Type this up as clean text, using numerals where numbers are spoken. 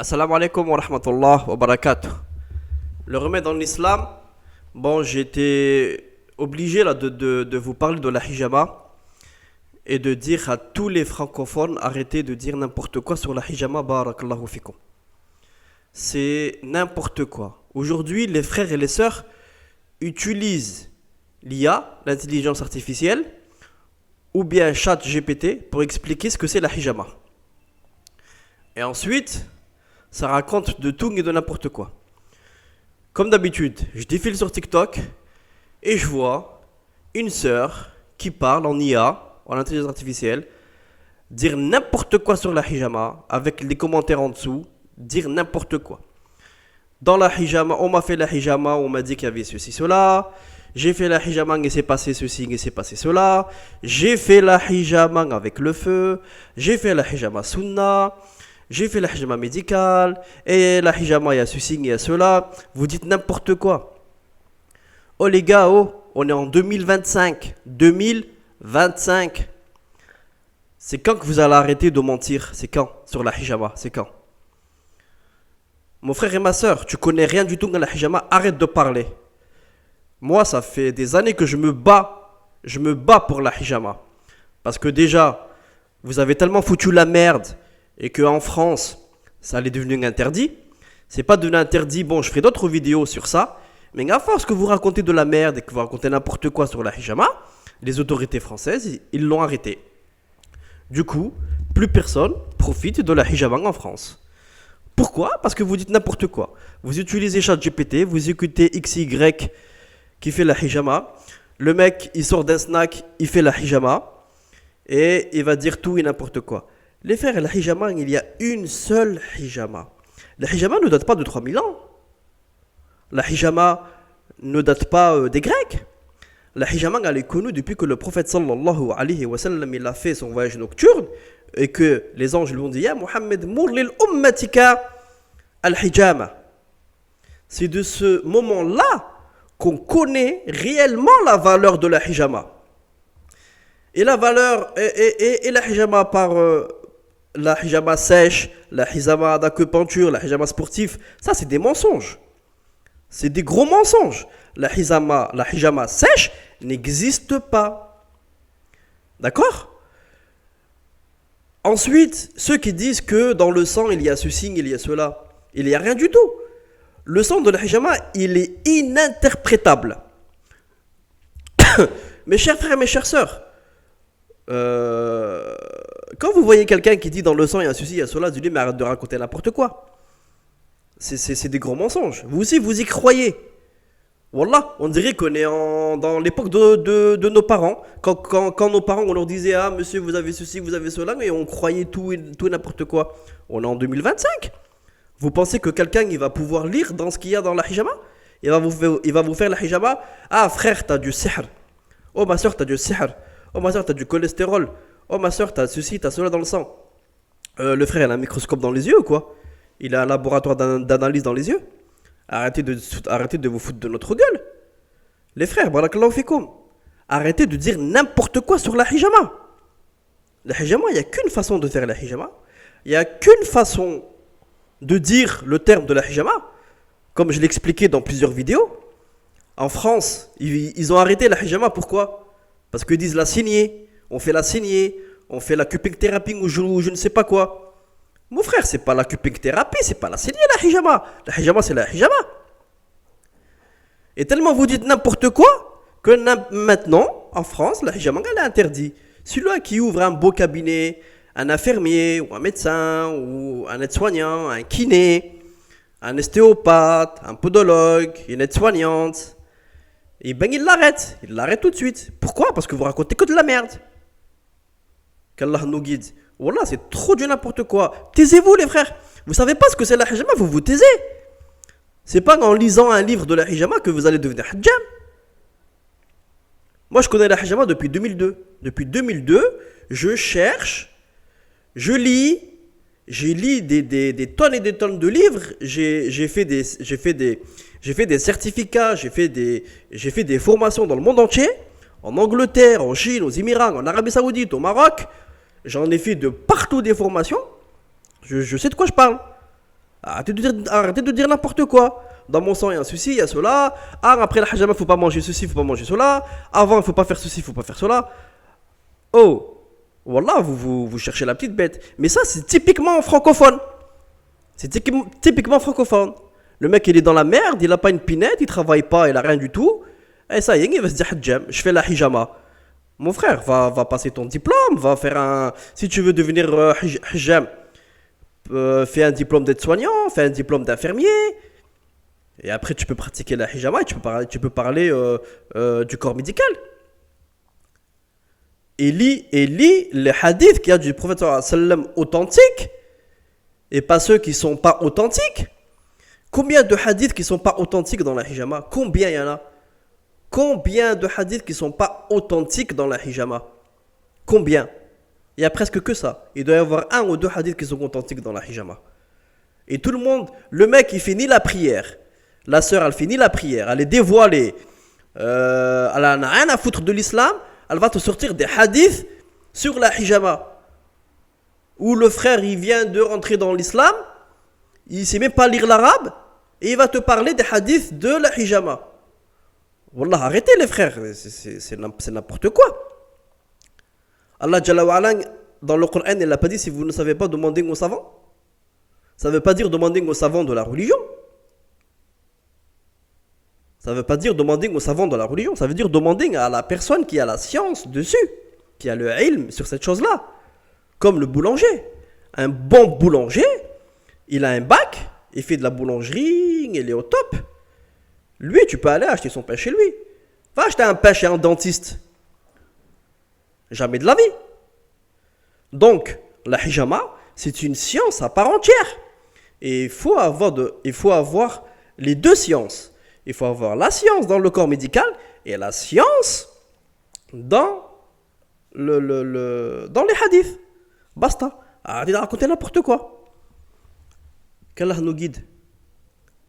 Assalamu alaikum wa rahmatullah wa barakatuh. Le remède en islam, bon, j'étais obligé là de vous parler de la hijama et de dire à tous les francophones arrêtez de dire n'importe quoi sur la hijama, barakallahu fikum. C'est n'importe quoi. Aujourd'hui, les frères et les sœurs utilisent l'IA, l'intelligence artificielle, ou bien chat GPT pour expliquer ce que c'est la hijama. Et ensuite, ça raconte de tout et de n'importe quoi. Comme d'habitude, je défile sur TikTok et je vois une sœur qui parle en IA, en intelligence artificielle, dire n'importe quoi sur la hijama, avec les commentaires en dessous, dire n'importe quoi. Dans la hijama, on m'a fait la hijama, on m'a dit qu'il y avait ceci, cela. J'ai fait la hijama et c'est passé ceci et c'est passé cela. J'ai fait la hijama avec le feu. J'ai fait la hijama sunna. J'ai fait la hijama médicale. Et la hijama, il y a ceci, il y a cela. Vous dites n'importe quoi. Oh les gars, oh, on est en 2025. 2025. C'est quand que vous allez arrêter de mentir? C'est quand? Sur la hijama, c'est quand? Mon frère et ma soeur, tu connais rien du tout dans la hijama, arrête de parler. Moi, ça fait des années que je me bats pour la hijama. Parce que déjà, vous avez tellement foutu la merde et qu'en France, ça allait devenir interdit. C'est pas devenu interdit, bon, je ferai d'autres vidéos sur ça. Mais à force que vous racontez de la merde et que vous racontez n'importe quoi sur la hijama, les autorités françaises, ils l'ont arrêté. Du coup, plus personne profite de la hijama en France. Pourquoi? Parce que vous dites n'importe quoi. Vous utilisez ChatGPT, vous écoutez XY qui fait la hijama. Le mec, il sort d'un snack, il fait la hijama. Et il va dire tout et n'importe quoi. Les frères, la hijama, il y a une seule hijama. La hijama ne date pas de 3000 ans. La hijama ne date pas des Grecs. La hijama, elle est connue depuis que le prophète sallallahu alayhi wa sallam, il a fait son voyage nocturne et que les anges lui ont dit « Ya Muhammad, mour lil ummatika al-hijama ». C'est de ce moment-là qu'on connaît réellement la valeur de la hijama. Et la valeur, et la hijama par la hijama sèche, la hijama d'acupuncture, la hijama sportive, ça c'est des mensonges. C'est des gros mensonges. La hijama sèche n'existe pas. D'accord? Ensuite, ceux qui disent que dans le sang il y a ceci, il y a cela, il n'y a rien du tout. Le sang de la hijama, il est ininterprétable. Mes chers frères, mes chères sœurs, quand vous voyez quelqu'un qui dit dans le sang il y a ceci, il y a cela, dites-lui mais arrête de raconter n'importe quoi. C'est des gros mensonges. Vous aussi, vous y croyez. Wallah, on dirait qu'on est dans l'époque de nos parents. Quand nos parents, on leur disait « Ah, monsieur, vous avez ceci, vous avez cela », et on croyait tout et n'importe quoi. On est en 2025. Vous pensez que quelqu'un il va pouvoir lire dans ce qu'il y a dans la hijama? Il va vous faire la hijama. « Ah, frère, t'as du sihr. Oh, ma soeur, t'as du sihr. Oh, ma soeur, t'as du cholestérol. Oh, ma soeur, t'as ceci, t'as cela dans le sang. » Le frère, il a un microscope dans les yeux ou quoi? Il a un laboratoire d'analyse dans les yeux. Arrêtez de vous foutre de notre gueule. Les frères, barakallahu fikoum. Arrêtez de dire n'importe quoi sur la hijama. La hijama, il n'y a qu'une façon de faire la hijama. Il n'y a qu'une façon de dire le terme de la hijama. Comme je l'ai expliqué dans plusieurs vidéos. En France, ils ont arrêté la hijama. Pourquoi? Parce qu'ils disent la saignée. On fait la saignée. On fait la cupping thérapie ou je ne sais pas quoi. Mon frère, c'est pas la cupping thérapie, c'est pas la saignée, la hijama. La hijama, c'est la hijama. Et tellement vous dites n'importe quoi que maintenant, en France, la hijama, elle est interdite. Celui-là qui ouvre un beau cabinet, un infirmier, ou un médecin, ou un aide-soignant, un kiné, un ostéopathe, un podologue, une aide-soignante, et ben il l'arrête. Il l'arrête tout de suite. Pourquoi? Parce que vous racontez que de la merde. Qu'Allah nous guide. Wallah, c'est trop du n'importe quoi. Taisez-vous les frères. Vous savez pas ce que c'est la hijama, vous vous taisez. C'est pas en lisant un livre de la hijama que vous allez devenir hijam. Moi je connais la hijama depuis 2002. Depuis 2002, je cherche, je lis, j'ai lu des tonnes et des tonnes de livres, j'ai fait des certificats, j'ai fait des formations dans le monde entier, en Angleterre, en Chine, aux Émirats, en Arabie Saoudite, au Maroc. J'en ai fait de partout des formations. Je sais de quoi je parle. Arrêtez de dire n'importe quoi. Dans mon sang, il y a ceci, il y a cela. Ah, après la hajama, il ne faut pas manger ceci, il ne faut pas manger cela. Avant, il ne faut pas faire ceci, il ne faut pas faire cela. Oh, Wallah, vous cherchez la petite bête. Mais ça, c'est typiquement francophone. C'est typiquement francophone. Le mec, il est dans la merde, il a pas une pinette, il travaille pas, il a rien du tout. Et ça y est, il va se dire hijab, je fais la hijama. Mon frère, va passer ton diplôme, va faire un. Si tu veux devenir hijab, fais un diplôme d'aide-soignant, fais un diplôme d'infirmier. Et après, tu peux pratiquer la hijama et tu peux parler du corps médical. Et lis les hadiths qu'il y a du prophète sallam authentiques et pas ceux qui sont pas authentiques. Combien de hadiths qui sont pas authentiques dans la hijama? Combien il y en a? Combien de hadiths qui sont pas authentiques dans la hijama? Combien? Il y a presque que ça. Il doit y avoir un ou deux hadiths qui sont authentiques dans la hijama. Et tout le monde, le mec il finit la prière. La sœur elle finit la prière. Elle est dévoilée. Elle n'a rien à foutre de l'islam. Elle va te sortir des hadiths sur la hijama. Où le frère il vient de rentrer dans l'islam. Il ne sait même pas lire l'arabe. Et il va te parler des hadiths de la hijama. Wallah, arrêtez les frères. C'est n'importe quoi. Allah Jalla wa Ala, dans le Coran, il n'a pas dit si vous ne savez pas, demandez aux savants. Ça ne veut pas dire demander aux savants de la religion. Ça ne veut pas dire demander aux savants de la religion. Ça veut dire demander à la personne qui a la science dessus, qui a le ilm sur cette chose-là. Comme le boulanger. Un bon boulanger, il a un bac, il fait de la boulangerie, il est au top. Lui, tu peux aller acheter son pain chez lui. Va acheter un pain chez un dentiste. Jamais de la vie. Donc, la hijama, c'est une science à part entière. Et il faut avoir les deux sciences. Il faut avoir la science dans le corps médical et la science dans dans les hadiths. Basta. Arrêtez de raconter n'importe quoi. Qu'Allah nous guide.